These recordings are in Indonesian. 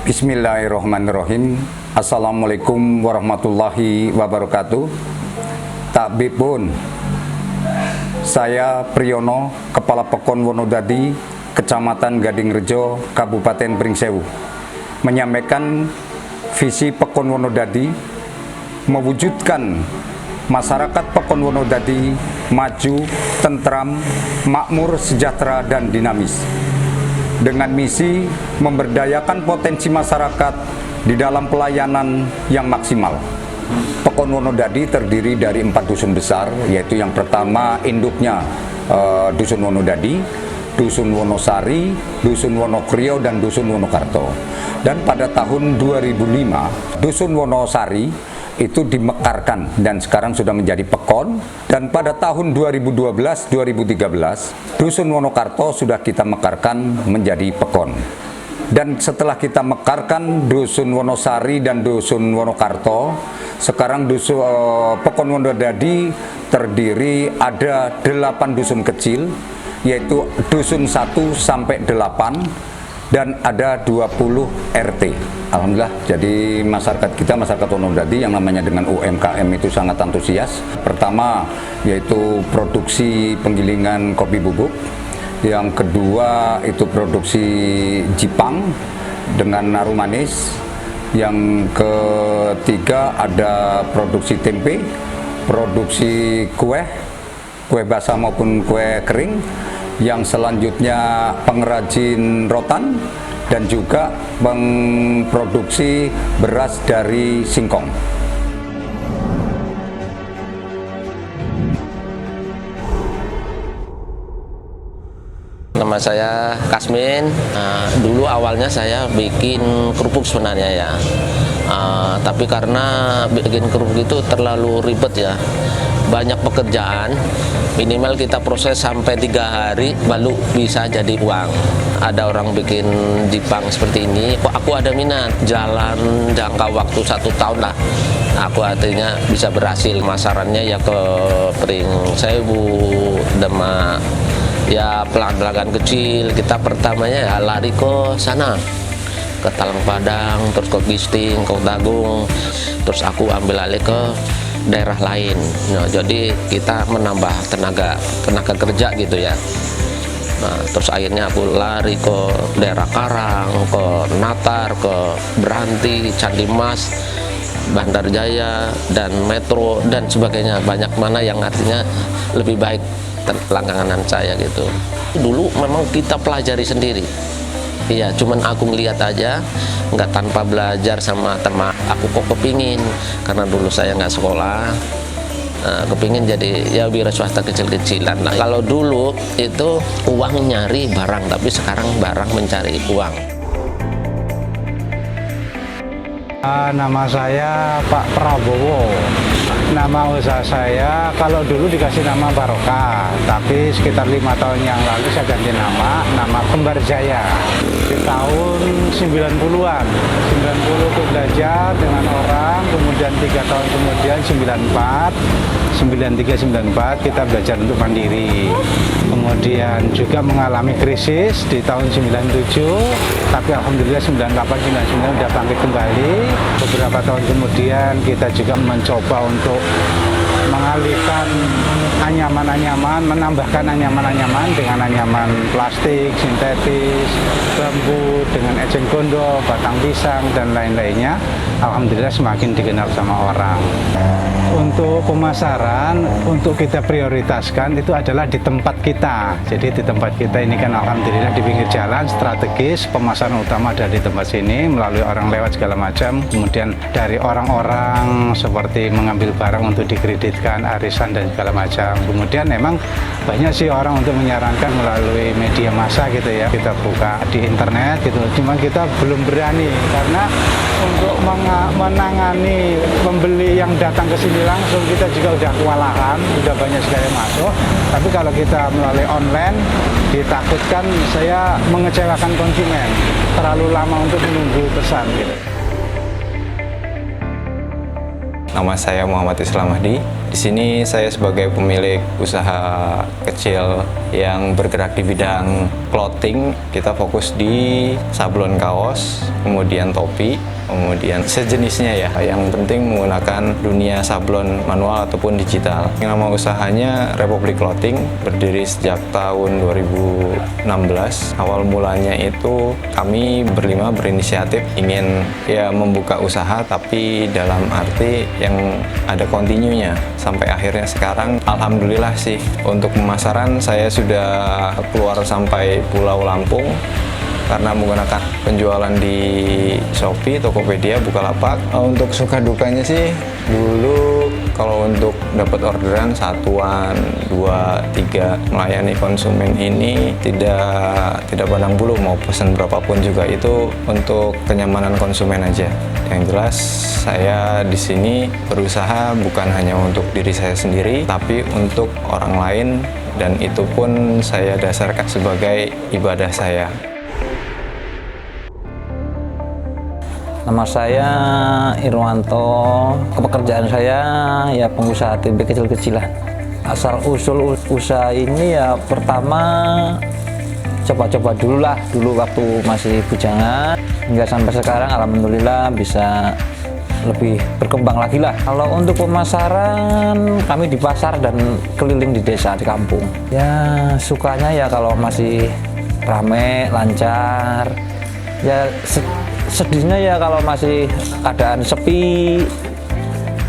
Bismillahirrahmanirrahim. Assalamualaikum warahmatullahi wabarakatuh. Takbipun. Saya Priyono, Kepala Pekon Wonodadi, Kecamatan Gadingrejo, Kabupaten Pringsewu, menyampaikan visi Pekon Wonodadi mewujudkan masyarakat Pekon Wonodadi maju, tentram, makmur, sejahtera, dan dinamis, dengan misi memberdayakan potensi masyarakat di dalam pelayanan yang maksimal. Pekon Wonodadi terdiri dari 4 dusun besar, yaitu yang pertama induknya Dusun Wonodadi, Dusun Wonosari, Dusun Wonokrio, dan Dusun Wonokarto. Dan pada tahun 2005, Dusun Wonosari itu dimekarkan dan sekarang sudah menjadi Pekon, dan pada tahun 2012-2013 Dusun Wonokarto sudah kita mekarkan menjadi Pekon. Dan setelah kita mekarkan Dusun Wonosari dan Dusun Wonokarto, sekarang Pekon Wonodadi terdiri ada 8 dusun kecil, yaitu Dusun 1 sampai 8, dan ada 20 RT. Alhamdulillah, jadi masyarakat kita, masyarakat Wonodadi yang namanya dengan UMKM itu sangat antusias. Pertama yaitu produksi penggilingan kopi bubuk, yang kedua itu produksi jipang dengan naru manis, yang ketiga ada produksi tempe, produksi kue basah maupun kue kering, yang selanjutnya pengrajin rotan, dan juga memproduksi beras dari singkong. Nama saya Kasmin. Dulu awalnya saya bikin kerupuk sebenarnya ya. Tapi karena bikin kerupuk itu terlalu ribet ya, banyak pekerjaan, minimal kita proses sampai 3 hari baru bisa jadi uang. Ada orang bikin jipang seperti ini, kok aku ada minat, jalan jangka waktu 1 tahun lah, aku artinya bisa berhasil. Masarannya ya ke Pringsewu, Demak, ya pelanggan kecil. Kita pertamanya ya lari ke sana, ke Talang Padang, terus ke Gisting, ke Dagung, terus aku ambil alih ke daerah lain. Nah, jadi kita menambah tenaga kerja gitu ya. Nah, terus akhirnya aku lari ke daerah Karang, ke Natar, ke Beranti, Candi Mas, Bandar Jaya, dan Metro, dan sebagainya. Banyak mana yang artinya lebih baik langganan saya gitu. Dulu memang kita pelajari sendiri. Iya, cuman aku ngeliat aja, nggak tanpa belajar sama teman. Aku kok kepingin, karena dulu saya nggak sekolah, kepingin jadi ya wira swasta kecil-kecilan. Nah, kalau dulu itu uang nyari barang, tapi sekarang barang mencari uang. Nama saya Pak Prabowo. Nama usaha saya kalau dulu dikasih nama Barokah, tapi sekitar 5 tahun yang lalu saya ganti nama Kembar Jaya. Di tahun 90-an, 90 itu belajar dengan orang, kemudian 3 tahun kemudian 93-94 kita belajar untuk mandiri. Kemudian juga mengalami krisis di tahun 97, tapi alhamdulillah 98-99 sudah bangkit kembali. Beberapa tahun kemudian kita juga mencoba untuk mengalihkan anyaman-anyaman, menambahkan anyaman-anyaman dengan anyaman plastik, sintetis, bambu, dengan eceng gondok, batang pisang, dan lain-lainnya. Alhamdulillah semakin dikenal sama orang. Untuk pemasaran, untuk kita prioritaskan itu adalah di tempat kita. Jadi di tempat kita ini kan alhamdulillah di pinggir jalan, strategis, pemasaran utama ada di tempat sini, melalui orang lewat segala macam. Kemudian dari orang-orang seperti mengambil barang untuk dikreditkan, arisan, dan segala macam. Kemudian memang banyak sih orang untuk menyarankan melalui media massa gitu ya, kita buka di internet gitu. Cuma kita belum berani karena untuk menangani pembeli yang datang ke sini langsung kita juga udah kewalahan, udah banyak sekali masuk. Tapi kalau kita melalui online, ditakutkan saya mengecewakan konsumen, terlalu lama untuk menunggu pesan gitu. Nama saya Muhammad Islam Mahdi. Di sini saya sebagai pemilik usaha kecil yang bergerak di bidang clothing. Kita fokus di sablon kaos, kemudian topi, kemudian sejenisnya ya. Yang penting menggunakan dunia sablon manual ataupun digital. Nama usahanya Republic Clothing, berdiri sejak tahun 2016. Awal mulanya itu kami berlima berinisiatif ingin ya membuka usaha, tapi dalam arti yang ada kontinunya. Sampai akhirnya sekarang alhamdulillah sih untuk pemasaran saya sudah keluar sampai Pulau Lampung karena menggunakan penjualan di Shopee, Tokopedia, Bukalapak. Untuk suka dukanya sih dulu kalau untuk dapat orderan satuan, 2, 3 melayani konsumen ini tidak pandang bulu, mau pesan berapapun juga itu untuk kenyamanan konsumen aja. Yang jelas saya di sini berusaha bukan hanya untuk diri saya sendiri, tapi untuk orang lain, dan itu pun saya dasarkan sebagai ibadah saya. Nama saya Irwanto, pekerjaan saya ya pengusaha tempe kecil-kecilan. Asal usul usaha ini ya pertama coba-coba dulu lah, dulu waktu masih bujangan, hingga sampai sekarang alhamdulillah bisa lebih berkembang lagi lah. Kalau untuk pemasaran kami di pasar dan keliling di desa, di kampung. Ya sukanya ya kalau masih rame, lancar. Ya sedihnya ya kalau masih keadaan sepi,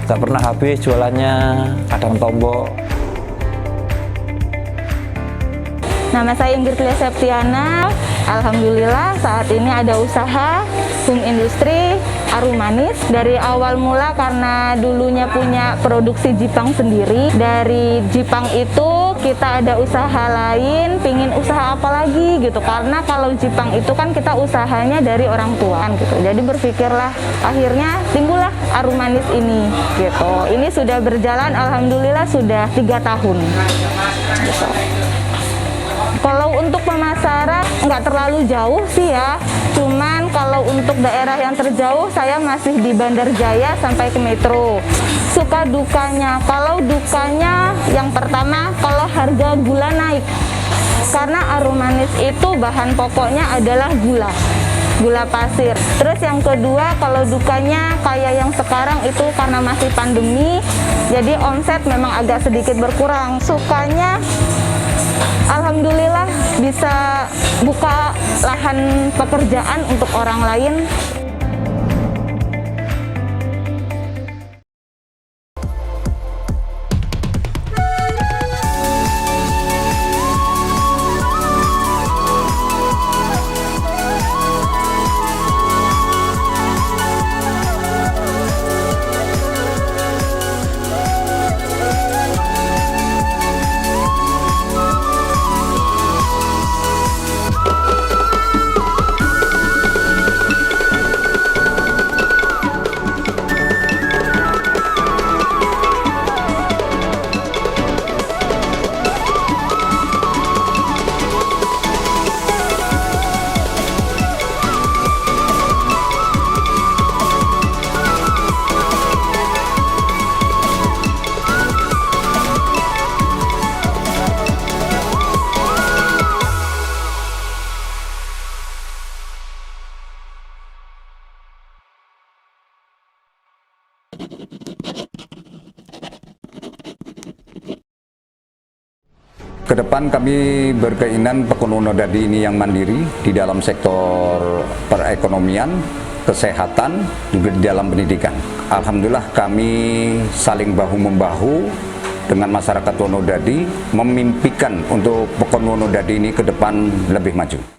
nggak pernah habis jualannya, kadang tombok. Nama saya Inggris Lia Septiana. Alhamdulillah saat ini ada usaha home industri Arumanis. Dari awal mula karena dulunya punya produksi Jipang sendiri. Dari Jipang itu kita ada usaha lain, pingin usaha apa lagi gitu. Karena kalau Jipang itu kan kita usahanya dari orang tua gitu. Jadi berpikirlah, akhirnya timbullah Arumanis ini gitu. Ini sudah berjalan alhamdulillah sudah 3 tahun gitu. Kalau untuk pemasaran nggak terlalu jauh sih ya, cuman kalau untuk daerah yang terjauh saya masih di Bandar Jaya sampai ke Metro. Suka dukanya, kalau dukanya yang pertama kalau harga gula naik, karena Arumanis itu bahan pokoknya adalah gula pasir. Terus yang kedua kalau dukanya kayak yang sekarang itu karena masih pandemi, jadi omset memang agak sedikit berkurang. Sukanya alhamdulillah bisa buka lahan pekerjaan untuk orang lain. Kedepan kami berkeinginan Pekon Wonodadi ini yang mandiri di dalam sektor perekonomian, kesehatan, juga di dalam pendidikan. Alhamdulillah kami saling bahu-membahu dengan masyarakat Wonodadi, memimpikan untuk Pekon Wonodadi ini ke depan lebih maju.